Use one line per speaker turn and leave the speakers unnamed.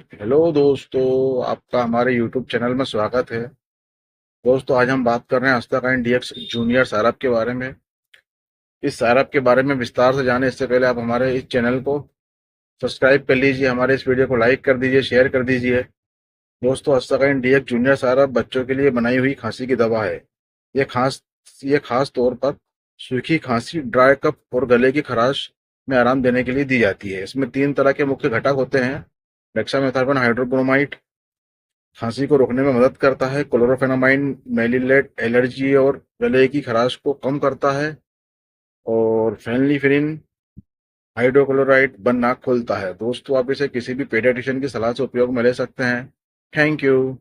Hello दोस्तों, आपका हमारे यूट्यूब चैनल में स्वागत है। दोस्तों, आज हम बात कर रहे हैं हस्ताकाइन डीएक्स जूनियर सारप के बारे में। इस सारप के बारे में विस्तार से जाने इससे पहले आप हमारे इस चैनल को सब्सक्राइब कर लीजिए, हमारे इस वीडियो को लाइक कर दीजिए, शेयर कर दीजिए। दोस्तों, हस्ताकाइन डीएक्स जूनियर सारप बच्चों के लिए बनाई हुई खांसी की दवा है। ये खास ये खास तौर पर सूखी खांसी, ड्राई कफ और गले की खराश में आराम देने के लिए दी जाती है। इसमें 3 तरह के मुख्य घटक होते हैं। डेक्सामेथासोन हाइड्रोक्रोमाइड खांसी को रोकने में मदद करता है। क्लोरोफेनामाइन मेलिलेट एलर्जी और गले की खराश को कम करता है। और फेनिलिफ्रिन हाइड्रोक्लोराइड बंद नाक खोलता है। दोस्तों, आप इसे किसी भी पेडियाट्रिशियन की सलाह से उपयोग में ले सकते हैं। Thank you.